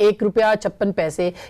₹1.56,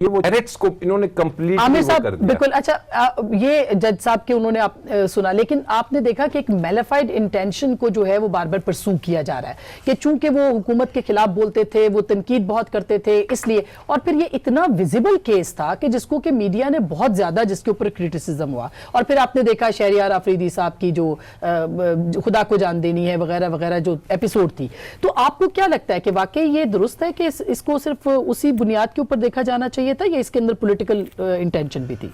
یہ وہ میرٹس کو انہوں نے کمپلیٹلی عامر وہ صاحب کر دیا. بالکل. اچھا یہ جج صاحب کے انہوں نے آپ سنا, لیکن آپ نے دیکھا کہ ایک میلیفائڈ انٹینشن کو جو ہے وہ بار بار پرسو کیا جا رہا ہے کہ چونکہ وہ حکومت کے خلاف بولتے تھے, وہ تنقید بہت کرتے تھے اس لیے, اور پھر یہ اتنا ویزیبل کیس تھا کہ جس کو کہ میڈیا نے بہت زیادہ جس کے اوپر کرٹیسزم ہوا, اور پھر آپ نے دیکھا شہریار آفریدی صاحب کی جو خدا کو جان دینی ہے وغیرہ وغیرہ جو ایپیسوڈ تھی. تو آپ کو کیا لگتا ہے کہ واقعی یہ درست ہے کہ اس کو صرف اسی بنیاد کے اوپر دیکھا جانا چاہیے تھا یا اس کے اندر پولیٹیکل انٹینشن بھی تھی؟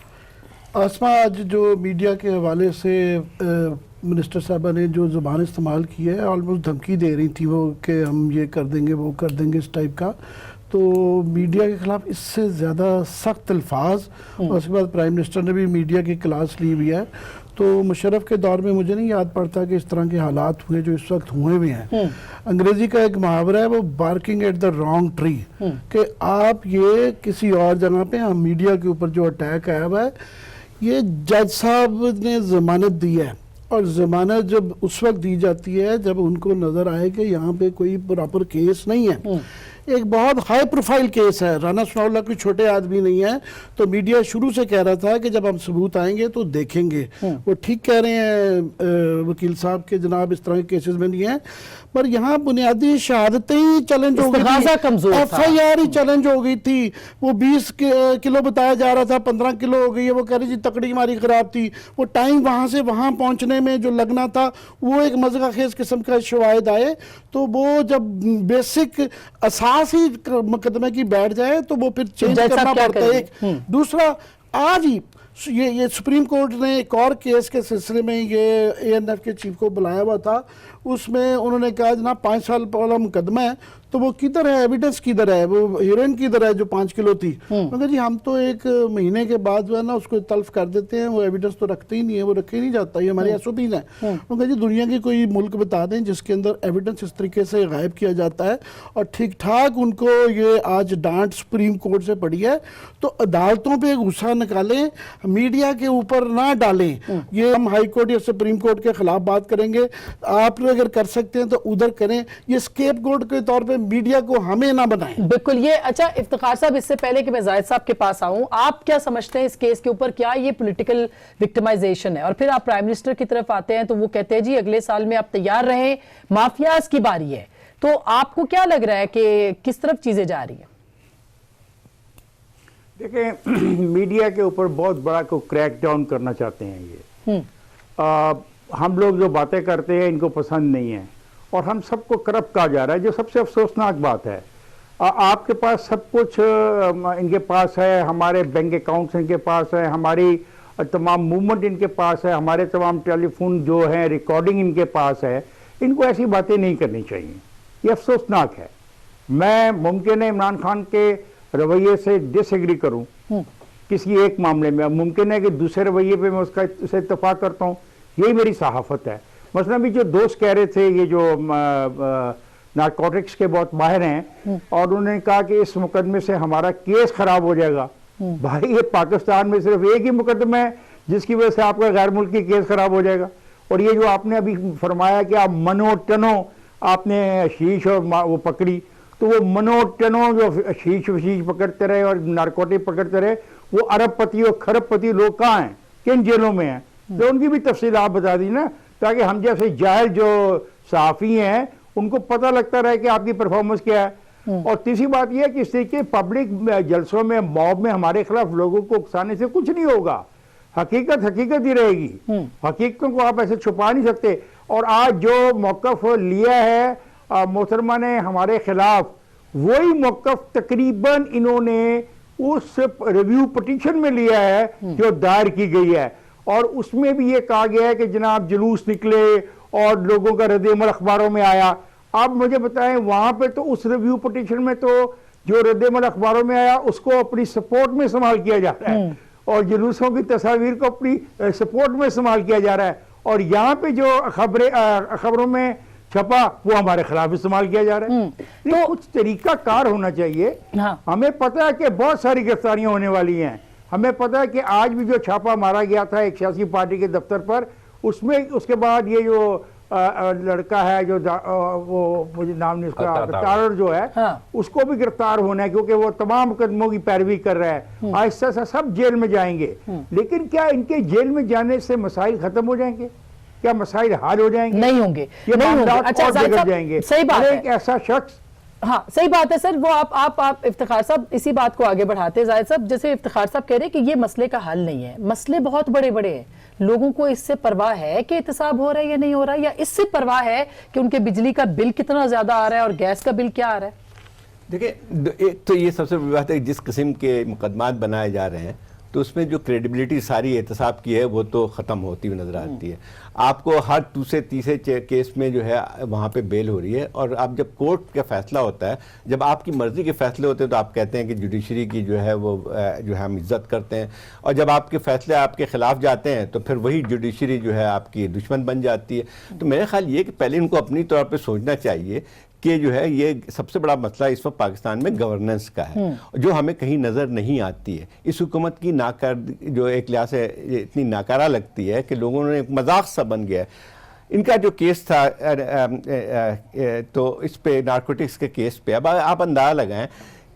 آسما, آج جو میڈیا کے حوالے سے منسٹر صاحبہ نے جو زبان استعمال کی ہے, آلموسٹ دھمکی دے رہی تھی وہ کہ ہم یہ کر دیں گے وہ کر دیں گے اس ٹائپ کا. تو میڈیا کے خلاف اس سے زیادہ سخت الفاظ, اور اس کے بعد پرائم منسٹر نے بھی میڈیا کی کلاس لی ہوئی ہے. تو مشرف کے دور میں مجھے نہیں یاد پڑتا کہ اس طرح کے حالات ہوئے جو اس وقت ہوئے ہوئے ہیں. انگریزی کا ایک محاورہ ہے وہ barking at the wrong tree, کہ آپ یہ کسی اور جگہ پہ ہم میڈیا کے اوپر جو اٹیک آیا ہوا ہے, یہ جج صاحب نے ضمانت دی ہے, اور ضمانت جب اس وقت دی جاتی ہے جب ان کو نظر آئے کہ یہاں پہ کوئی پراپر کیس نہیں ہے. ایک بہت ہائی پروفائل کیس ہے, رانا ثناء اللہ کوئی چھوٹے آدمی نہیں ہے. تو میڈیا شروع سے کہہ رہا تھا کہ جب ہم ثبوت آئیں گے تو دیکھیں گے. وہ ٹھیک کہہ رہے ہیں وکیل صاحب کے جناب اس طرح کے کیسز میں نہیں ہیں, پر یہاں بنیادی شہادتیں ہی چیلنج ہو گئی تھی, ایف آئی آر ہی چیلنج ہو گئی تھی. وہ 20 کلو بتایا جا رہا تھا 15 کلو ہو گئی ہے. وہ کہہ رہی جی تکڑی ہماری خراب تھی. وہ ٹائم وہاں سے وہاں پہنچنے میں جو لگنا تھا وہ ایک مذاق خیز قسم کا شواہد آئے. تو وہ جب بیسک اساس ہی مقدمے کی بیٹھ جائے تو وہ پھر چینج کرنا پڑتا ہے. دوسرا, آج ہی یہ سپریم کورٹ نے ایک اور کیس کے سلسلے میں یہ اے این ایف کے چیف کو بلایا ہوا تھا. اس میں انہوں نے کہا جناب 5 سال پہلا مقدمہ ہے, تو وہ کدھر ہے, ایویڈنس کدھر ہے, وہ ہیروئن کدھر ہے جو 5 کلو تھی. مگر جی ہم تو 1 مہینے کے بعد جو ہے نا اس کو تلف کر دیتے ہیں, وہ ایویڈنس تو رکھتے ہی نہیں ہے, وہ رکھے ہی نہیں جاتا, یہ ہماری ایس او پیز ہیں. مگر جی دنیا کی کوئی ملک بتا دیں جس کے اندر ایویڈنس اس طریقے سے غائب کیا جاتا ہے اور ٹھیک ٹھاک ان کو یہ آج ڈانٹ سپریم کورٹ سے پڑی ہے. تو عدالتوں پہ غصہ نکالیں, میڈیا کے اوپر نہ ڈالیں. یہ ہم ہائی کورٹ یا سپریم کورٹ کے خلاف بات کریں گے, آپ اگر کر سکتے ہیں تو ادھر کریں. یہ اسکیپ گوٹ کے طور پہ میڈیا کو ہمیں نہ بنائیں. بالکل. یہ اچھا افتخار صاحب, اس سے پہلے کہ میں زاہد صاحب کے پاس آؤں, آپ کیا سمجھتے ہیں اس کیس کے اوپر, کیا یہ پولیٹیکل وکٹمائزیشن ہے؟ اور پھر آپ پرائم منسٹر کی طرف آتے ہیں تو وہ کہتے ہیں جی اگلے سال میں آپ تیار رہیں, مافیاز کی باری ہے. تو آپ کو کیا لگ رہا ہے کہ کس طرف چیزیں جا رہی ہیں؟ دیکھیں, میڈیا کے اوپر بہت بڑا کو کریک ڈاؤن کرنا چاہتے ہیں یہ. ہم لوگ جو باتیں کرتے ہیں ان کو پسند نہیں ہیں, اور ہم سب کو کرپٹ کہا جا رہا ہے, جو سب سے افسوسناک بات ہے. آپ کے پاس سب کچھ ان کے پاس ہے, ہمارے بینک اکاؤنٹس ان کے پاس ہے, ہماری تمام موومنٹ ان کے پاس ہے, ہمارے تمام ٹیلی فون جو ہیں ریکارڈنگ ان کے پاس ہے. ان کو ایسی باتیں نہیں کرنی چاہیے, یہ افسوسناک ہے. میں ممکن ہے عمران خان کے رویے سے ڈس ایگری کروں کسی ایک معاملے میں, ممکن ہے کہ دوسرے رویے پہ میں اس سے اتفاق کرتا ہوں. یہی میری صحافت ہے. مثلا بھی جو دوست کہہ رہے تھے یہ جو نارکوٹکس کے بہت ماہر ہیں, اور انہوں نے کہا کہ اس مقدمے سے ہمارا کیس خراب ہو جائے گا. بھائی یہ پاکستان میں صرف ایک ہی مقدمہ ہے جس کی وجہ سے آپ کا غیر ملکی کیس خراب ہو جائے گا. اور یہ جو آپ نے ابھی فرمایا کہ آپ منو ٹنو آپ نے شیش اور وہ پکڑی, تو وہ منو ٹنو جو شیش وشیش پکڑتے رہے اور نارکوٹک پکڑتے رہے, وہ ارب پتی اور کھرب پتی لوگ کہاں ہیں, کن جیلوں میں ہیں؟ تو ان کی بھی تفصیل آپ بتا دی نا, تاکہ ہم جیسے جاہل جو صحافی ہیں ان کو پتہ لگتا رہے کہ آپ کی پرفارمنس کیا ہے. اور تیسری بات یہ ہے کہ اس طریقے پبلک جلسوں میں موب میں ہمارے خلاف لوگوں کو اکسانے سے کچھ نہیں ہوگا. حقیقت حقیقت ہی رہے گی, حقیقتوں کو آپ ایسے چھپا نہیں سکتے. اور آج جو موقف لیا ہے محترمہ نے ہمارے خلاف, وہی موقف تقریباً انہوں نے اس ریویو پٹیشن میں لیا ہے جو دائر کی گئی ہے. اور اس میں بھی یہ کہا گیا ہے کہ جناب جلوس نکلے اور لوگوں کا رد عمل اخباروں میں آیا. آپ مجھے بتائیں, وہاں پہ تو اس ریویو پٹیشن میں تو جو رد عمل اخباروں میں آیا اس کو اپنی سپورٹ میں استعمال کیا جا رہا ہے, اور جلوسوں کی تصاویر کو اپنی سپورٹ میں استعمال کیا جا رہا ہے. اور یہاں پہ جو خبروں میں چھپا وہ ہمارے خلاف استعمال کیا جا رہا ہے. تو کچھ طریقہ کار ہونا چاہیے. ہمیں پتہ ہے کہ بہت ساری گرفتاریاں ہونے والی ہیں. ہمیں پتہ ہے کہ آج بھی جو چھاپا مارا گیا تھا ایک سیاسی پارٹی کے دفتر پر, اس میں اس کے بعد یہ جو لڑکا ہے جو وہ مجھے نام نہیں اس کا تارڑ جو ہے ہاں اس کو بھی گرفتار ہونا ہے کیونکہ وہ تمام مقدموں کی پیروی کر رہا ہے. آہستہ سے سب جیل میں جائیں گے. لیکن کیا ان کے جیل میں جانے سے مسائل ختم ہو جائیں گے؟ کیا مسائل حل ہو جائیں گے؟ نہیں ہوں گے, یہ نہیں ہوں گے. معاملات اچھا اور زاہد بگڑ صاحب جائیں گے. صحیح بات ہے, ایک ایسا شخص ہاں صحیح بات ہے سر, وہ آپ افتخار صاحب اسی بات کو آگے بڑھاتے ہیں. زاہد صاحب جیسے افتخار صاحب کہہ رہے ہیں کہ یہ مسئلے کا حل نہیں ہے, مسئلے بہت بڑے بڑے ہیں. لوگوں کو اس سے پرواہ ہے کہ احتساب ہو رہا ہے یا نہیں ہو رہا ہے, یا اس سے پرواہ ہے کہ ان کے بجلی کا بل کتنا زیادہ آ رہا ہے اور گیس کا بل کیا آ رہا ہے؟ دیکھیں, ایک تو یہ سب سے بڑی بات ہے جس قسم کے مقدمات بنائے جا رہے ہیں تو اس میں جو کریڈیبلٹی ساری احتساب کی ہے وہ تو ختم ہوتی ہوئی نظر آتی ہے. آپ کو ہر دوسرے تیسرے کیس میں جو ہے وہاں پہ بیل ہو رہی ہے, اور اب جب کورٹ کا فیصلہ ہوتا ہے, جب آپ کی مرضی کے فیصلے ہوتے ہیں تو آپ کہتے ہیں کہ جوڈیشری کی جو ہے وہ جو ہے ہم عزت کرتے ہیں, اور جب آپ کے فیصلے آپ کے خلاف جاتے ہیں تو پھر وہی جوڈیشری جو ہے آپ کی دشمن بن جاتی ہے. تو میرا خیال یہ کہ پہلے ان کو اپنی طور پہ سوچنا چاہیے کہ جو ہے یہ سب سے بڑا مسئلہ اس وقت پاکستان میں گورننس کا ہے, جو ہمیں کہیں نظر نہیں آتی ہے. اس حکومت کی جو ایک لحاظ سے اتنی ناکارہ لگتی ہے کہ لوگوں نے ایک مذاق سا بن گیا ہے. ان کا جو کیس تھا تو اس پہ نارکوٹکس کے کیس پہ اب آپ اندازہ لگائیں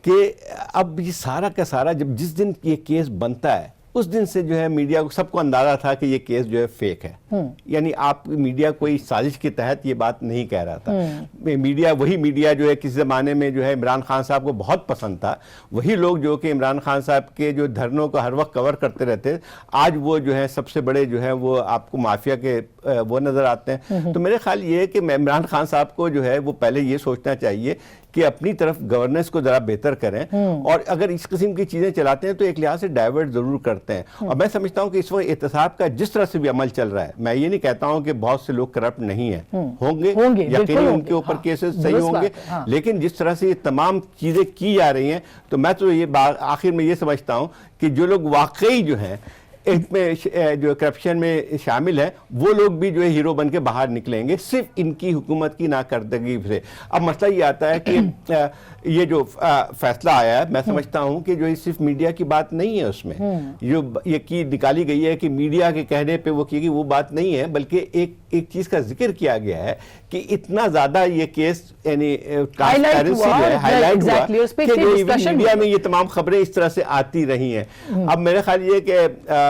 کہ اب یہ سارا کا سارا جس دن یہ کیس بنتا ہے اس دن سے جو ہے میڈیا کو سب کو اندازہ تھا کہ یہ کیس جو ہے فیک ہے. یعنی آپ میڈیا کوئی سازش کے تحت یہ بات نہیں کہہ رہا تھا. میڈیا وہی میڈیا جو ہے کسی زمانے میں جو ہے عمران خان صاحب کو بہت پسند تھا, وہی لوگ جو کہ عمران خان صاحب کے جو دھرنوں کو ہر وقت کور کرتے رہتے, آج وہ جو ہے سب سے بڑے جو ہے وہ آپ کو مافیا کے وہ نظر آتے ہیں. تو میرے خیال یہ ہے کہ عمران خان صاحب کو جو ہے وہ پہلے یہ سوچنا چاہیے کہ اپنی طرف گورننس کو ذرا بہتر کریں, اور اگر اس قسم کی چیزیں چلاتے ہیں تو ایک لحاظ سے ڈائیورٹ ضرور کرتے ہیں. اور میں سمجھتا ہوں کہ اس وقت احتساب کا جس طرح سے بھی عمل چل رہا ہے, میں یہ نہیں کہتا ہوں کہ بہت سے لوگ کرپٹ نہیں ہیں, ہوں گے یقینی ان کے اوپر کیسز صحیح ہوں گے, لیکن جس طرح سے یہ تمام چیزیں کی جا رہی ہیں تو میں تو یہ آخر میں یہ سمجھتا ہوں کہ جو لوگ واقعی جو ہیں ایک میں جو کرپشن میں شامل ہیں وہ لوگ بھی جو ہے ہیرو بن کے باہر نکلیں گے صرف ان کی حکومت کی ناکردگی سے. اب مسئلہ یہ آتا ہے کہ یہ جو فیصلہ آیا ہے, میں سمجھتا ہوں کہ جو صرف میڈیا کی بات نہیں ہے, اس میں جو یہ کی نکالی گئی ہے کہ میڈیا کے کہنے پہ وہ کی گئی وہ بات نہیں ہے, بلکہ ایک چیز کا ذکر کیا گیا ہے کہ اتنا زیادہ یہ کیس یعنی ہائی لائٹ ہوا کہ جو میڈیا میں یہ تمام خبریں اس طرح سے آتی رہی ہیں. اب میرا خیال یہ کہ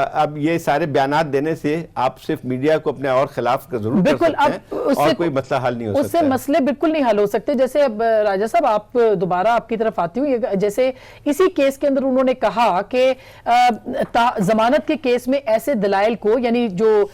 اب یہ سارے بیانات دینے سے آپ صرف میڈیا کو اپنے اور خلاف ضرور کر سکتے ہیں اور کوئی مسئلہ حل نہیں ہو سکتا. اس سے مسئلے بالکل نہیں حل ہو سکتے. جیسے اب راجہ صاحب آپ دوبارہ آپ کی طرف آتی ہوں, جیسے اسی کیس کے اندر انہوں نے کہا کہ ضمانت کے کیس میں ایسے دلائل کو, یعنی جو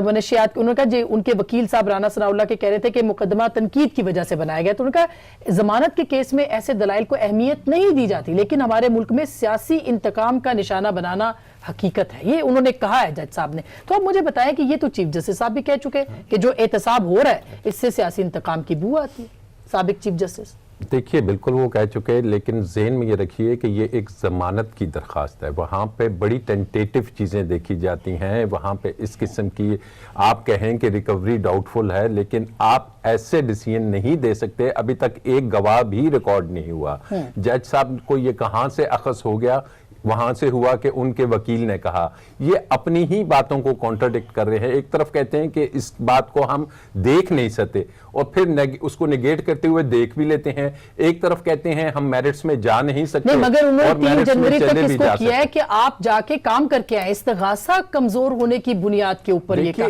منشیات, انہوں نے کہا جی ان کے وکیل صاحب رانا ثناء اللہ کے کہہ رہے تھے کہ مقدمہ تنقید کی وجہ سے بنایا گیا, تو انہوں نے کہا ضمانت کے کیس میں ایسے دلائل کو اہمیت نہیں دی جاتی, لیکن ہمارے ملک میں سیاسی انتقام کا نشانہ بنانا حقیقت ہے. یہ انہوں نے کہا ہے جج صاحب نے. تو اب مجھے بتائیں کہ یہ تو چیف جسٹس صاحب بھی کہہ چکے کہ جو احتساب ہو رہا ہے اس سے سیاسی انتقام کی بو آتی ہے. سابق چیف جسٹس دیکھیے بالکل وہ کہہ چکے, لیکن ذہن میں یہ رکھیے کہ یہ ایک ضمانت کی درخواست ہے, وہاں پہ بڑی ٹینٹیٹو چیزیں دیکھی جاتی ہیں, وہاں پہ اس قسم کی آپ کہیں کہ ریکوری ڈاؤٹ فل ہے, لیکن آپ ایسے ڈیسیژن نہیں دے سکتے. ابھی تک ایک گواہ بھی ریکارڈ نہیں ہوا. جج صاحب کو یہ کہاں سے اخذ ہو گیا, وہاں سے ہوا کہ ان کے وکیل نے کہا. یہ اپنی ہی باتوں کو کانٹرڈکٹ کر رہے ہیں. ایک طرف کہتے ہیں کہ اس بات کو ہم دیکھ نہیں سکتے اور پھر اس کو نیگیٹ کرتے ہوئے دیکھ بھی لیتے ہیں. ایک طرف کہتے ہیں ہم میرٹس میں جا نہیں سکتے, مگر انہوں نے 3 جنوری تک اس کو کیا ہے سکتے. کہ آپ جا کے کام کر کے آئے. استغاثہ کمزور ہونے کی بنیاد کے اوپر یہ کہا.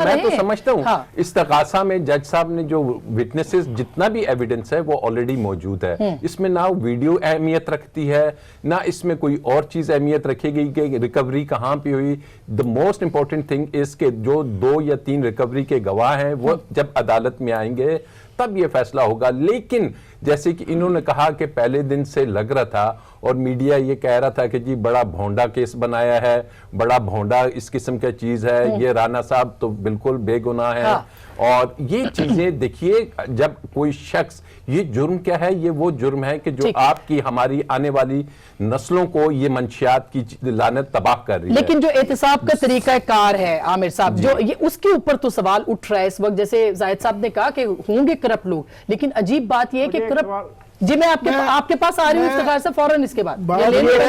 میں تو سمجھتا ہوں استغاثہ میں جج صاحب نے جو وٹنسز جتنا بھی ایویڈنس ہے وہ آلریڈی موجود ہے. اس میں نہ ویڈیو اہمیت رکھتی ہے نہ اس میں کوئی اور چیز اہمیت رکھے گی کہ ریکوری کہاں پہ ہوئی. the most important thing is کہ جو 2 یا 3 ریکوری کے گواہ ہیں وہ جب عدالت میں آئیں گے تب یہ فیصلہ ہوگا. لیکن جیسے کہ انہوں نے کہا کہ پہلے دن سے لگ رہا تھا اور میڈیا یہ کہہ رہا تھا کہ جی بڑا بھونڈا کیس بنایا ہے, بڑا بھونڈا اس قسم کی چیز ہے, یہ رانا صاحب تو بالکل بے گناہ ہے. اور یہ چیزیں دیکھیے, جب کوئی شخص, یہ جرم کیا ہے, یہ وہ جرم ہے کہ جو آپ کی ہماری آنے والی نسلوں کو یہ منشیات کی لعنت تباہ کر رہی ہے. لیکن جو احتساب کا طریقہ کار ہے عامر صاحب, جو یہ اس کے اوپر تو سوال اٹھ رہا ہے اس وقت. جیسے زاہد صاحب نے کہا کہ ہوں گے کرپٹ لوگ, لیکن عجیب بات یہ ہے کہ کرپٹ, جی میں آپ کے پاس آ رہی ہوں افتخار صاحب فوراً اس کے بعد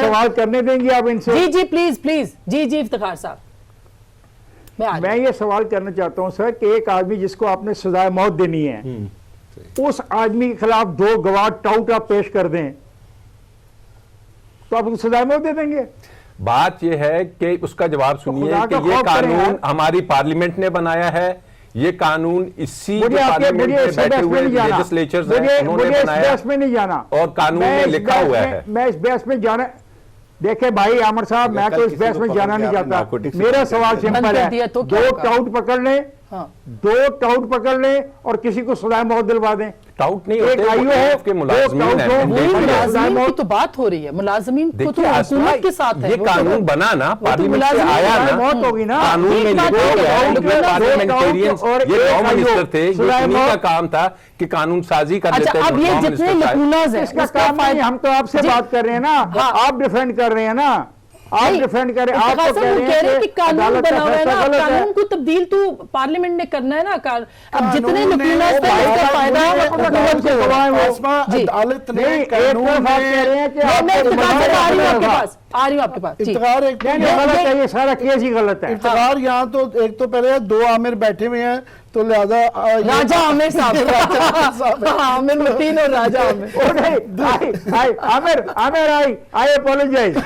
سوال کرنے دیں گے آپ ان سے. جی جی پلیز پلیز, جی جی افتخار صاحب. میں یہ سوال کرنا چاہتا ہوں سر کہ ایک آدمی جس کو آپ نے سزائے موت دینی ہے اس آدمی کے خلاف 2 گواہ ٹاؤٹ آپ پیش کر دیں تو آپ کو سزائے موت دے دیں گے؟ بات یہ ہے کہ اس کا جواب سنیے خدا کہ کا یہ خوف کریں قانون یار۔ ہماری پارلیمنٹ نے بنایا ہے، یہ قانون اسی مجھے پارلیمنٹ میں اس بیٹھے بحث ہوئے میں نہیں جانا، لیجسلیچرز ہیں انہوں نے مجھے اس بنایا بحث میں نہیں جانا، اور قانون میں لکھا ہوا ہے۔ میں اس بحث میں جانا، دیکھیں بھائی عامر صاحب میں تو اس بحث میں جانا نہیں چاہتا، میرا سوال سمپل ہے، 2 ٹاؤٹ پکڑ لیں، 2 ٹاؤٹ پکڑ لیں اور کسی کو سزائے موت دلوا دیں۔ ٹاؤٹ نہیں ایک ہوتے، آئیو وہ ہے، AF کے ملازمین ہیں، وہی mandate ہے۔ ملازمین کی تو بات ہو رہی ہے، ملازمین کو تو دیکھیے حکومت کے ساتھ ہے، یہ قانون بنا نا، پارلیمنٹ سے ملازمین آیا سزائے نا، موت ہوگی نا، قانون میں لکھا ہوا ہے، یہ پارلیمنٹیرینز، یہ لا منسٹر تھے، یہ انہی کا کام تھا کہ قانون سازی کر دیتے اچھا اب یہ جتنے لکوناز ہیں اس کا کام نہیں، ہم تو آپ سے بات کر رہے ہیں نا، آپ ڈیفینڈ کر رہے ہیں نا، آپ ڈیفینڈ کریں، آپ تو کہہ رہے ہیں کہ قانون عدالت کا بنا ہوا ہے فیصلہ نا، غلط ہے۔ قانون کو تبدیل تو پارلیمنٹ نے کرنا ہے نا، اب جتنے قانون نے- لکوناز تھے اس کا فائدہ حکومت کو ہوا ہے وہ۔ اسما جی عدالت نے نہیں، ایک قانون طرف آپ میں کہہ رہے ہیں کہ میں آپ کو افتخار سے آ رہی ہوں آپ کے بنانا پاس، آ رہی ہوں آپ کے پاس، جی افتخار ایک نہیں نہیں، غلط ہے، یہ سارا کیس ہی غلط ہے۔ افتخار یہاں تو ایک تو پہلے 2 عامر بیٹھے ہوئے ہیں تو لہذا راجہ عامر صاحب، عامر متین اور راجہ عامر، عامر آئی اپولوجائز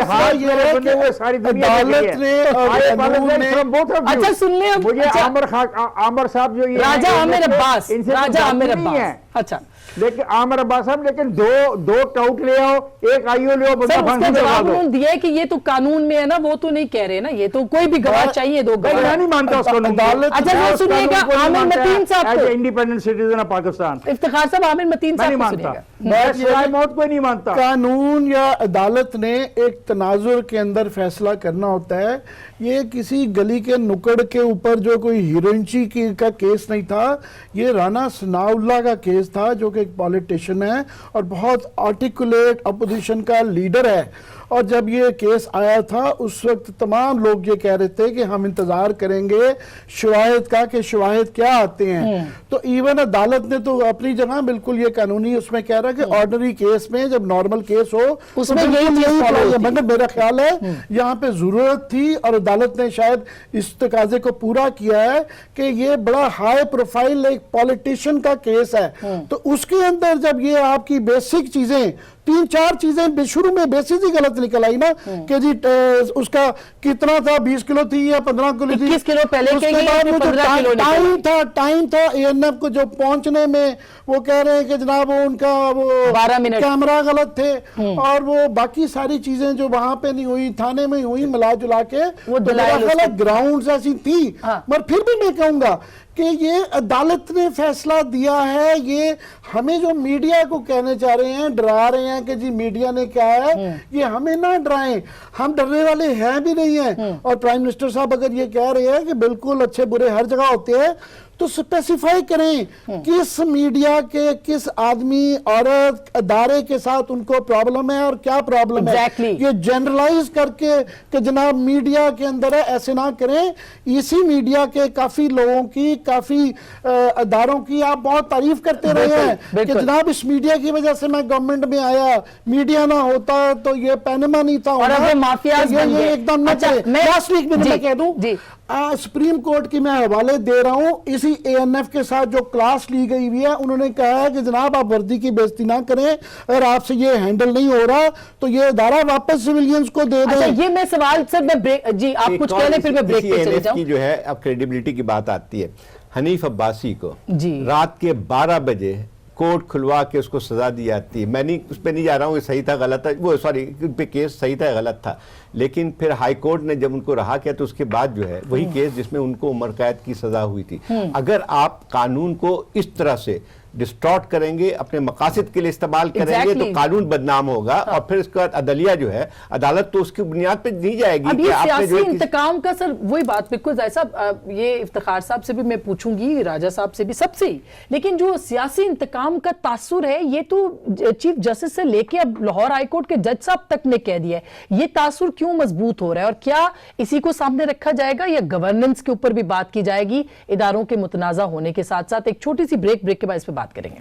ہاتھ میرے بندے ہوئے ساری دنیا عدالت نے اور قانون نے اچھا سن لیں اب، مجھے عامر صاحب جو یہ راجہ عامر عباس، ان سے راجہ عامر نہیں ہے، عباس، اچھا لیکن عامر عباس صاحب لیکن 2 ٹاؤٹ لے آؤ، ایک آئیو لے آؤ، بندہ سر اس کا پھانسی لگا جواب دو۔ انہوں نے دیا ہے کہ یہ تو قانون میں ہے نا، وہ تو نہیں کہہ رہے نا، یہ تو کوئی بھی گواہ چاہیے 2 میں گواہ۔ نہیں مانتا اس قانون کو۔ عدالت اچھا وہ سنیے گا عامر متین صاحب کو، independent citizen of Pakistan Iftikhar صاحب عامر متین میں نہیں صاحب کو مانتا، سنیے گا۔ میں سزائے موت کو نہیں مانتا۔ قانون یا عدالت نے ایک تناظر کے اندر فیصلہ کرنا ہوتا ہے، یہ کسی گلی کے نکڑ کے اوپر جو کوئی ہیرونچی کا کیس نہیں تھا، یہ رانا ثناء اللہ کا کیس تھا جو کہ ایک پولیٹیشن ہے اور بہت آرٹیکولیٹ اپوزیشن کا لیڈر ہے، اور جب یہ کیس آیا تھا اس وقت تمام لوگ یہ کہہ رہے تھے کہ ہم انتظار کریں گے شواہد کا کہ شواہد کیا آتے ہیں، تو ایون عدالت نے تو اپنی جگہ بالکل یہ قانونی اس میں کہہ رہا کہ آرڈنری کیس میں جب نارمل کیس ہو اس میں یہی چیز follow ہوتی ہے۔ مگر میرا خیال ہے یہاں پہ ضرورت تھی اور عدالت نے شاید اس تقاضے کو پورا کیا ہے کہ یہ بڑا ہائی پروفائل ایک پولیٹیشین کا کیس ہے، تو اس کے اندر جب یہ آپ کی بیسک چیزیں 3-4 چیزیں شروع میں بیسس ہی غلط نکل آئی نا کہ جی اس کا کتنا تھا، 20 کلو تھی یا 15 کلو تھی، 21 کلو پہلے اس کے کے یہ بعد وہ جو 15 کلو ٹائم تھا ANF کو جو پہنچنے میں، وہ کہہ رہے ہیں کہ جناب وہ ان کا وہ 12 منٹ کیمرہ غلط تھے اور وہ باقی ساری چیزیں جو وہاں پہ نہیں ہوئی تھانے میں ہوئی ملا جلا کے، وہ تو میرا دلائل خیال ہے گراؤنڈز ایسی تھی، مگر پھر بھی میں کہوں گا کہ یہ عدالت نے فیصلہ دیا ہے، یہ ہمیں جو میڈیا کو کہنے چاہ رہے ہیں، ڈرا رہے ہیں کہ جی میڈیا نے کیا ہے، یہ ہمیں نہ ڈرائیں، ہم ڈرنے والے ہیں بھی نہیں ہیں، اور پرائم منسٹر صاحب اگر یہ کہہ رہے ہیں کہ بالکل اچھے برے ہر جگہ ہوتے ہیں تو سپیسیفائی کریں کس میڈیا کے کس آدمی عورت ادارے کے ساتھ ان کو پرابلم ہے اور کیا پرابلم ہے، یہ جنرلائز کر کے کہ جناب میڈیا کے اندر ہے ایسے نہ کریں، اسی میڈیا کے کافی لوگوں کی کافی اداروں کی آپ بہت تعریف کرتے رہے ہیں کہ جناب اس میڈیا کی وجہ سے میں گورنمنٹ میں آیا، میڈیا نہ ہوتا تو یہ پینما نہیں تھا، اور اب یہ مافیاز بن گئے۔ ایک دم نہ چلے۔ لاسٹ ویک میں کہہ دوں سپریم کورٹ کی میں حوالے دے رہا ہوں، اسی ANF کے ساتھ جو کلاس لی گئی ہوئی ہے، انہوں نے کہا ہے کہ جناب آپ وردی کی بےزتی نہ کریں، اگر آپ سے یہ ہینڈل نہیں ہو رہا تو یہ ادارہ واپس سویلینز کو دے دیں۔ یہ میں سوال سر میں جی آپ کچھ کہہ لیں پھر میں بریک پہ چلے جاؤں۔ کی جو ہے اب کریڈیبلٹی کی بات آتی ہے، حنیف عباسی کو جی رات کے 12 بجے کورٹ کھلوا کے اس کو سزا دی جاتی ہے، میں نہیں اس پہ نہیں جا رہا ہوں کہ صحیح تھا غلط تھا، وہ سوری ان پہ کیس صحیح تھا غلط تھا، لیکن پھر ہائی کورٹ نے جب ان کو رہا کیا تو اس کے بعد جو ہے وہی کیس جس میں ان کو عمر قید کی سزا ہوئی تھی، اگر آپ قانون کو اس طرح سے ڈسٹارٹ کریں گے، اپنے مقاصد کے لیے استعمال کریں گے تو قانون بدنام ہوگا، اور پھر اس کے بعد عدلیہ جو ہے عدالت تو اس کی بنیاد پہ نہیں جائے گی۔ اب یہ سیاسی انتقام کا سر وہی بات بالکل صاحب، یہ افتخار صاحب سے بھی میں پوچھوں گی، راجہ صاحب سے بھی، سب سے ہی، لیکن جو سیاسی انتقام کا تاثر ہے یہ تو چیف جسٹس سے لے کے اب لاہور ہائی کورٹ کے جج صاحب تک نے کہہ دیا ہے، یہ تاثر کیوں مضبوط ہو رہا ہے اور کیا اسی کو سامنے رکھا جائے گا یا گورننس کے اوپر بھی بات کی جائے گی اداروں کے متنازع ہونے کے ساتھ ساتھ؟ ایک چھوٹی سی بریک کے بعد اس پہ بات کریں گے۔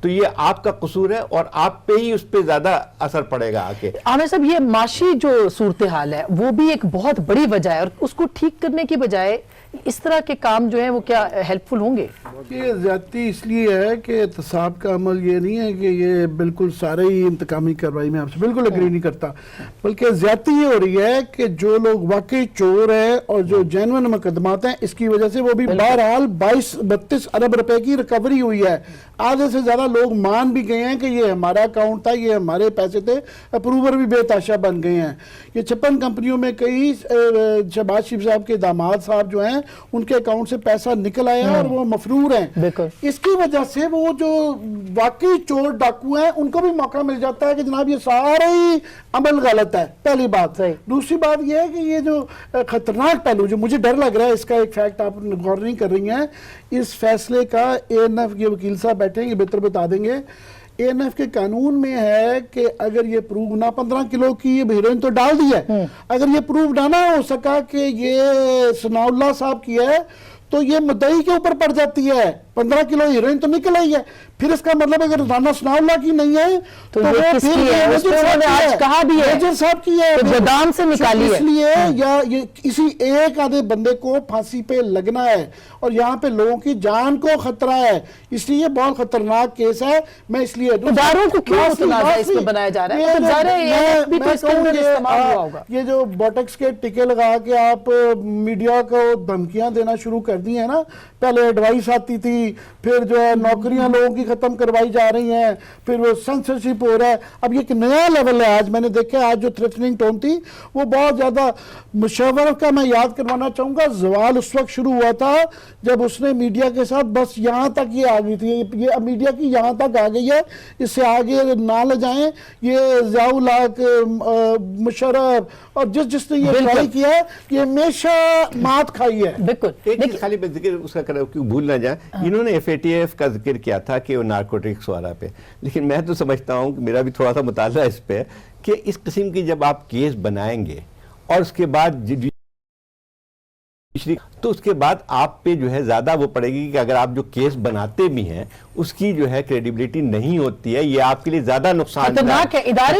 تو یہ آپ کا قصور ہے اور آپ پہ ہی اس پہ زیادہ اثر پڑے گا آگے. عامر صاحب یہ معاشی جو صورتحال ہے وہ بھی ایک بہت بڑی وجہ ہے، اور اس کو ٹھیک کرنے کی بجائے اس طرح کے کام جو ہیں وہ کیا ہیلپ فل ہوں گے؟ یہ زیادتی اس لیے ہے کہ احتساب کا عمل یہ نہیں ہے کہ یہ بالکل سارے ہی انتقامی کارروائی میں آپ سے بالکل اگری نہیں کرتا، بلکہ زیادتی یہ ہو رہی ہے کہ جو لوگ واقعی چور ہیں اور جو جینوئن مقدمات ہیں اس کی وجہ سے وہ بھی بہرحال 22-32 ارب روپے کی ریکوری ہوئی ہے. آدھے سے زیادہ لوگ مان بھی گئے ہیں کہ یہ ہمارا اکاؤنٹ تھا، یہ ہمارے پیسے تھے، اپروور بھی بے تحاشا بن گئے ہیں. یہ 56 کمپنیوں میں کئی شہباز شریف صاحب کے داماد صاحب جو ہیں ان کے اکاؤنٹ سے پیسہ نکل آیا اور وہ مفرور ہیں. اس کی وجہ سے وہ جو واقعی چور ڈاکو ہیں ان کو بھی موقع مل جاتا ہے کہ جناب یہ سارا ہی عمل غلط ہے. پہلی بات. دوسری بات یہ ہے کہ یہ جو خطرناک پہلو جو مجھے ڈر لگ رہا ہے، اس کا ایک فیکٹ آپ غور نہیں کر رہی ہیں، اس فیصلے کا ANF کے وکیل صاحب بیٹھے ہیں، یہ بہتر بتا دیں گے. ANF کے قانون میں ہے کہ اگر یہ پروو نہ 15 کلو کی یہ ہیروئن تو ڈال دی ہے، اگر یہ پروو نہ ہو سکا کہ یہ ثناء اللہ صاحب کی ہے تو یہ مدعی کے اوپر پڑ جاتی ہے. 15 کلو ہیروئن تو نکل آئی ہے، پھر اس کا مطلب اگر رانا ثناء اللہ کی نہیں ہے تو وہ کس کی ہے؟ اس پہ انہوں نے آج کہا بھی ہے میجر صاحب کی ہے، کہ گودام سے نکالی ہے. اس لیے یا یہ کسی ایک آدھے بندے کو پھانسی پہ لگنا ہے اور یہاں پہ لوگوں کی جان کو خطرہ ہے، اس لیے یہ بہت خطرناک کیس ہے. میں اس لیے اداروں کو کیوں متنازع اس میں بنایا جا رہا ہے؟ ظاہر ہے بھی تو اس کے اندر استعمال ہوا ہوگا. یہ جو بوٹکس کے ٹکے لگا کے آپ میڈیا کو دھمکیاں دینا شروع کر دی ہیں نا، پہلے ایڈوائس آتی تھی، پھر جو ہے نوکریاں لوگوں کی ختم کروائی جا رہی ہیں، پھر وہ سینسرشپ ہو رہا ہے. اب یہ ایک نیا لیول ہے. آج میں نے دیکھا آج جو تھریٹننگ ٹون تھی وہ بہت زیادہ مشاور کا. میں یاد کروانا چاہوں گا زوال اس وقت شروع ہوا تھا جب اس نے میڈیا کے ساتھ بس یہاں تک یہ آ گئی تھی، یہ میڈیا کی یہاں تک آ گئی ہے، اس سے آگے نہ لے جائیں. یہ ضیاء الحق، مشرف اور جس نے یہ ٹرائی کیا ہے یہ ہمیشہ مات کھائی ہے. بالکل. ایک چیز خالی میں ذکر اس کا کروں کیوں بھول نہ جائیں، انہوں نے FATF کا ذکر کیا تھا کہ وہ نارکوٹکس والا پہ، لیکن میں تو سمجھتا ہوں کہ میرا بھی تھوڑا سا مطالعہ اس پہ کہ اس قسم کی جب آپ کیس بنائیں گے اور اس کے بعد تو اس کے بعد آپ پہ جو ہے زیادہ وہ پڑے گی کہ اگر آپ جو کیس بناتے بھی ہیں اس کی جو ہے کریڈیبلٹی نہیں ہوتی ہے، یہ آپ کے لیے زیادہ نقصان خطرناک ہے. ادارے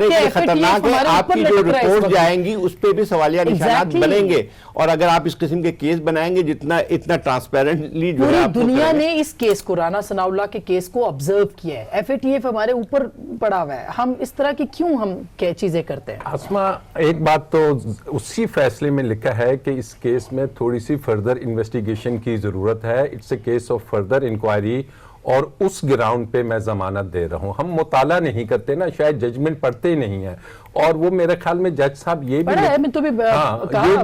کے لیے خطرناک ہے. آپ کی جو رپورٹ جائیں گی اس پہ بھی سوالیہ نشانات بنیں گے. اور اگر آپ اس قسم کے کیس بنائیں گے اتنا ٹرانسپیرنٹلی جو ہے دنیا نے اس کیس کو، رانا ثناء اللہ کے کیس کو آبزرو کیا ہے. FATF ہمارے اوپر پڑا ہوا ہے. ہم اس طرح کی کیوں ہم چیزیں کرتے ہیں؟ آسما ایک بات تو اسی فیصلے میں لکھا ہے کہ اس کیس میں تھوڑی سی فردر انویسٹیگیشن کی ضرورت ہے. It's a case of further inquiry, اور اس گراؤنڈ پہ میں ضمانت دے رہا ہوں. ہم مطالعہ نہیں کرتے نا، شاید ججمنٹ پڑھتے نہیں ہیں. اور وہ میرے خیال میں جج صاحب یہ بھی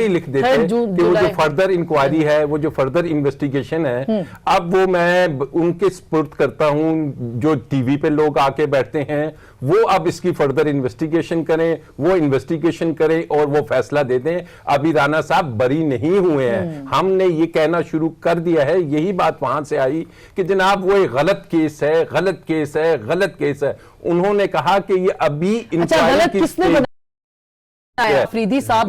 لکھ دیتے ہیں کہ وہ جو فردر انکوائری ہے، وہ جو فردر انویسٹیگیشن ہے، اب وہ میں ان کے سپرد کرتا ہوں. جو ٹی وی پہ لوگ آ کے بیٹھتے ہیں وہ اب اس کی فردر انویسٹیگیشن کریں، وہ انویسٹیگیشن کریں اور وہ فیصلہ دے دیں. ابھی رانا صاحب بری نہیں ہوئے ہیں. ہم نے یہ کہنا شروع کر دیا ہے، یہی بات وہاں سے آئی کہ جناب وہ ایک غلط کیس ہے، غلط کیس ہے، غلط کیس ہے. انہوں نے کہا کہ یہ ابھی فریدی صاحب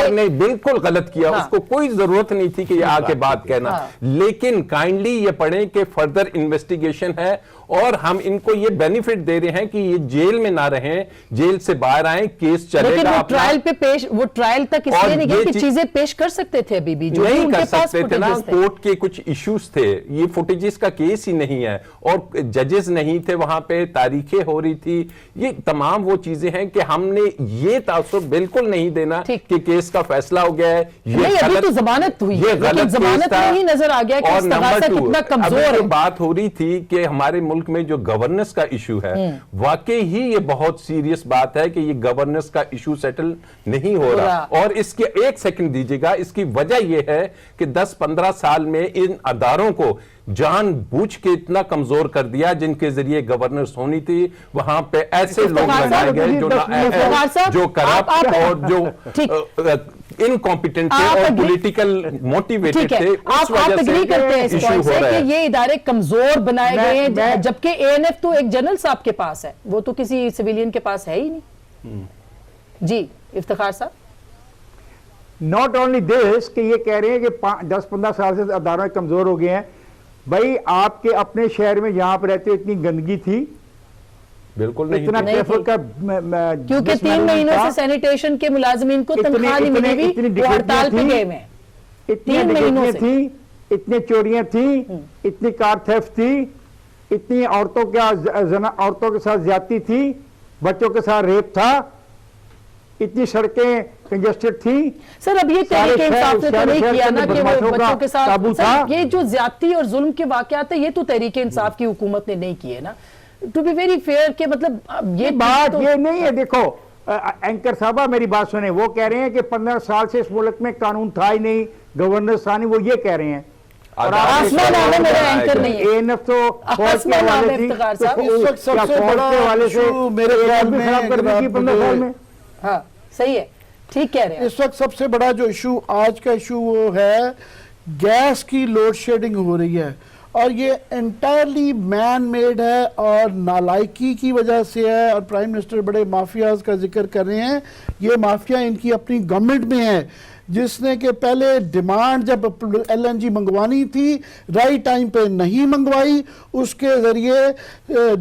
نے بالکل غلط کیا. اس کو کوئی ضرورت نہیں تھی کہ یہ آ کے بات کہنا. لیکن کائنڈلی یہ پڑھیں کہ فردر انویسٹیگیشن ہے اور ہم ان کو یہ بینیفٹ دے رہے ہیں کہ یہ جیل میں نہ رہیں، جیل سے باہر آئیں، کیس چلے گا. وہ ٹرائل پہ وہ ٹرائل تک اس لیے نہیں گئے کہ چیزیں پیش کر سکتے تھے. ابھی بھی جو نہیں کر سکتے تھے نا، کورٹ کے کچھ ایشوز تھے. یہ فوٹیجز کا کیس ہی نہیں ہے اور ججز نہیں تھے وہاں پہ، تاریخیں ہو رہی تھی. یہ تمام وہ چیزیں ہیں کہ ہم نے یہ تاثر بالکل نہیں دینا کہ کیس کا فیصلہ ہو گیا ہے. ابھی تو ضمانت ہوئی، یہ غلط ضمانت میں ہی نظر آ گیا کہ استغاثہ کتنا کمزور ہے. بات ہو رہی تھی کہ ہمارے ملک میں جو گورننس کا ایشو ہے، واقعی ہی یہ بہت سیریس بات ہے کہ یہ گورننس کا ایشو سیٹل نہیں ہو رہا. اور اس کے ایک سیکنڈ دیجئے گا، اس کی وجہ یہ ہے کہ 10-15 سال میں ان اداروں کو جان بوجھ کے اتنا کمزور کر دیا جن کے ذریعے گورننس ہونی تھی. وہاں پہ ایسے لوگ لگائے گئے جو کرپٹ اور جو انکمپیٹنٹ تھے اور پولیٹیکل موٹیویٹڈ تھے. آپ اگری کرتے ہیں اس پوائنٹ سے کہ یہ ادارے کمزور بنائے گئے ہیں، جبکہ ANF تو ایک جنرل صاحب کے پاس ہے، وہ تو کسی سویلین کے پاس ہے ہی نہیں. جی افتخار صاحب. ناٹ اونلی دس کہ یہ کہہ رہے ہیں کہ 10-15 سال سے ادارے کمزور ہو گئے ہیں. بھائی آپ کے اپنے شہر میں جہاں پر رہتے اتنی گندگی تھی, بالکل نہیں اتنا تھی. ٹریفک کا کیونکہ 3 مہینوں سے سینیٹیشن کے ملازمین کو تنخواہ نہیں ملی ہوئی, وہ ہڑتال پہ گئے ہیں. اتنی 3 مہینوں ڈکیتیاں سے تھیں, اتنی چوریاں تھیں, اتنی کار تھیفٹ تھی, اتنی عورتوں کے ساتھ زیادتی تھی, بچوں کے ساتھ ریپ تھا, اتنی سڑکیں کنجسٹڈ تھیں. سر اب یہ تحریک انصاف نے تو نہیں کیا نا کہ وہ بچوں کے ساتھ, سر یہ جو زیادتی اور ظلم کے واقعات ہیں یہ تو تحریک انصاف کی حکومت نے نہیں کیے نا. ٹو بی ویری فیئر کہ مطلب یہ بات یہ نہیں ہے. دیکھو اینکر صاحبہ میری بات سنیں, وہ کہہ رہے ہیں کہ 15 سال سے اس ملک میں قانون تھا ہی نہیں, گورنر ثانی, وہ یہ کہہ رہے ہیں. اور آسمان نام ہے میرا اینکر نہیں ہے, ANF تو آسمان نام ہے افتخار صاحب. اس وقت سب سے بڑا ایشو میرے خیال میں خراب کر دی 15 سال میں. ہاں صحیح ہے, ٹھیک کہہ رہے ہیں. اس وقت سب سے بڑا جو ایشو آج کا ایشو وہ ہے گیس کی لوڈ شیڈنگ ہو رہی ہے, اور یہ انٹائرلی مین میڈ ہے اور نالائکی کی وجہ سے ہے. اور پرائم منسٹر بڑے مافیاز کا ذکر کر رہے ہیں, یہ مافیا ان کی اپنی گورنمنٹ میں ہے, جس نے کہ پہلے ڈیمانڈ جب LNG منگوانی تھی رائٹ ٹائم پہ نہیں منگوائی, اس کے ذریعے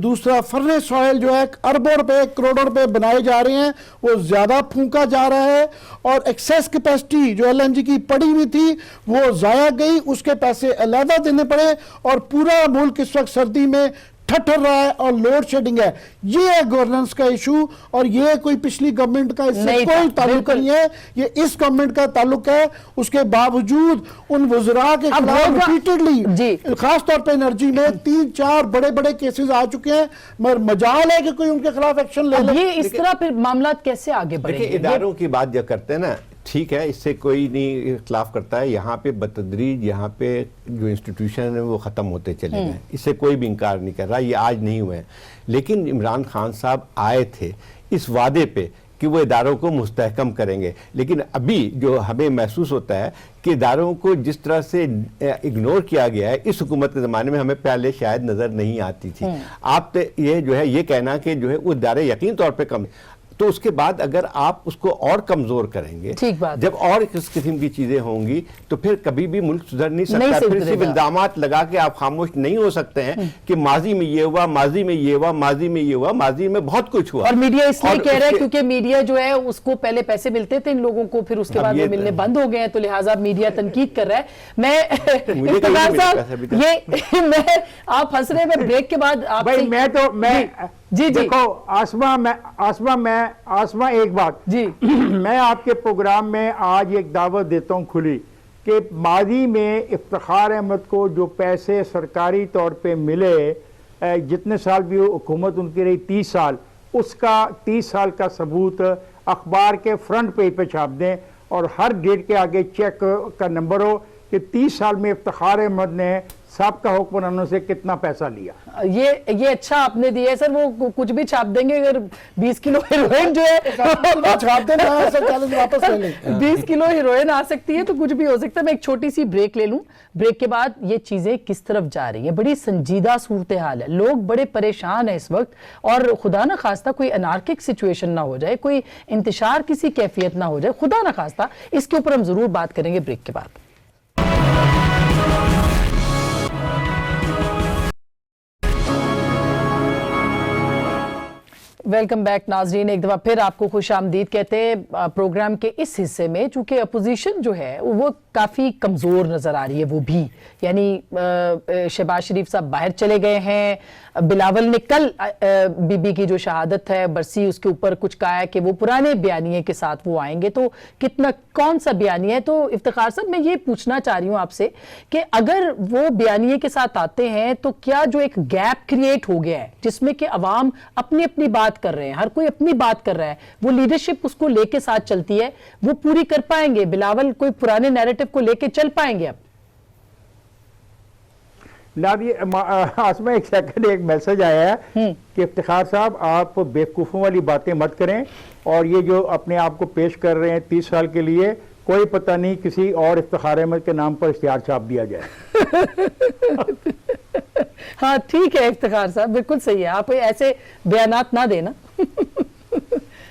دوسرا فرنس آئل جو ہے اربوں روپے کروڑوں روپے بنائے جا رہے ہیں, وہ زیادہ پھونکا جا رہا ہے, اور ایکسیس کیپیسٹی جو LNG کی پڑی ہوئی تھی وہ ضائع گئی, اس کے پیسے علیحدہ دینے پڑے, اور پورا ملک اس وقت سردی میں ٹھٹر رہا ہے اور لوڈ شیڈنگ ہے. یہ ہے گورننس کا ایشو, اور یہ کوئی پچھلی گورنمنٹ کا اس سے کوئی تعلق نہیں ہے, یہ اس گورنمنٹ کا تعلق ہے. اس کے باوجود ان وزراء کے خلاف ریپیٹڈلی خاص طور پہ انرجی میں 3-4 بڑے بڑے کیسز آ چکے ہیں, مگر مجال ہے کہ کوئی ان کے خلاف ایکشن لے لے. یہ اس طرح پھر معاملات کیسے آگے بڑھیں گے؟ اداروں کی بات جب کرتے ہیں نا, ٹھیک ہے, اس سے کوئی نہیں اختلاف کرتا ہے. یہاں پہ بتدریج یہاں پہ جو انسٹیٹیوشن ہیں وہ ختم ہوتے چلے گئے, اس سے کوئی بھی انکار نہیں کر رہا, یہ آج نہیں ہوئے ہیں. لیکن عمران خان صاحب آئے تھے اس وعدے پہ کہ وہ اداروں کو مستحکم کریں گے, لیکن ابھی جو ہمیں محسوس ہوتا ہے کہ اداروں کو جس طرح سے اگنور کیا گیا ہے اس حکومت کے زمانے میں ہمیں پہلے شاید نظر نہیں آتی تھی. آپ یہ جو ہے یہ کہنا کہ جو ہے وہ ادارے یقین طور پہ کم, تو اس کے بعد اگر آپ اس کو اور کمزور کریں گے, جب اور اس قسم کی چیزیں ہوں گی تو پھر کبھی بھی ملک سدھر نہیں سکتا. پھر صرف الزامات لگا کے آپ خاموش نہیں ہو سکتے ہیں کہ ماضی میں یہ ہوا, ماضی میں یہ ہوا, ماضی میں یہ ہوا, ماضی میں بہت کچھ ہوا. اور میڈیا اس لیے کہہ رہا ہے کیونکہ میڈیا جو ہے اس کو پہلے پیسے ملتے تھے ان لوگوں کو, پھر اس کے بعد وہ ملنے بند ہو گئے ہیں, تو لہٰذا میڈیا تنقید کر رہا ہے. میں افتخار صاحب یہ میں آپ ہنس رہے ہیں, بریک کے بعد آپ جی دیکھو آسمہ ایک بات جی میں آپ کے پروگرام میں آج ایک دعوت دیتا ہوں کھلی کہ ماضی میں افتخار احمد کو جو پیسے سرکاری طور پہ ملے, جتنے سال بھی حکومت ان کی رہی 30 سال, اس کا 30 سال کا ثبوت اخبار کے فرنٹ پیج پہ چھاپ دیں, اور ہر ڈیٹ کے آگے چیک کا نمبر ہو کہ 30 سال میں افتخار احمد نے سابقہ حکمرانوں سے کتنا پیسہ لیا. یہ اچھا آپ نے دیا ہے سر, وہ کچھ بھی چھاپ دیں گے. اگر 20 کلو ہیروئن جو ہے 20 کلو ہیروئن آ سکتی ہے تو کچھ بھی ہو سکتا ہے. میں ایک چھوٹی سی بریک لے لوں, بریک کے بعد یہ چیزیں کس طرف جا رہی ہیں, بڑی سنجیدہ صورتحال ہے, لوگ بڑے پریشان ہیں اس وقت, اور خدا نہ خواستہ کوئی انارکک سچویشن نہ ہو جائے, کوئی انتشار کسی کیفیت نہ ہو جائے, خدا نہ خواستہ. اس کے اوپر ہم ضرور بات کریں گے بریک کے بعد. ویلکم بیک ناظرین, ایک دفعہ پھر آپ کو خوش آمدید کہتے ہیں پروگرام کے اس حصے میں. چونکہ اپوزیشن جو ہے وہ کافی کمزور نظر آ رہی ہے, وہ بھی یعنی شہباز شریف صاحب باہر چلے گئے ہیں, بلاول نے کل بی بی کی جو شہادت ہے برسی اس کے اوپر کچھ کہا ہے کہ وہ پرانے بیانیے کے ساتھ وہ آئیں گے, تو کتنا کون سا بیانیہ ہے. تو افتخار صاحب میں یہ پوچھنا چاہ رہی ہوں آپ سے کہ اگر وہ بیانیے کے ساتھ آتے ہیں تو کیا جو ایک گیپ کریٹ ہو گیا ہے جس میں کہ عوام اپنی اپنی بات کر رہے ہیں, ہر کوئی اپنی بات کر رہا ہے, وہ لیڈرشپ اس کو لے کے ساتھ چلتی ہے, وہ پوری کر پائیں گے؟ بلاول کوئی پرانے نیریٹو کو لے کے چل پائیں گے اب؟ آسمہ ایک سیکنڈ, ایک میسج آیا ہے کہ افتخار صاحب آپ بیوقوفوں والی باتیں مت کریں, اور یہ جو اپنے آپ کو پیش کر رہے ہیں 30 سال کے لیے, کوئی پتہ نہیں کسی اور افتخار احمد کے نام پر اشتہار چھاپ دیا جائے. ہاں ٹھیک ہے افتخار صاحب, بالکل صحیح ہے, آپ ایسے بیانات نہ دینا.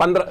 15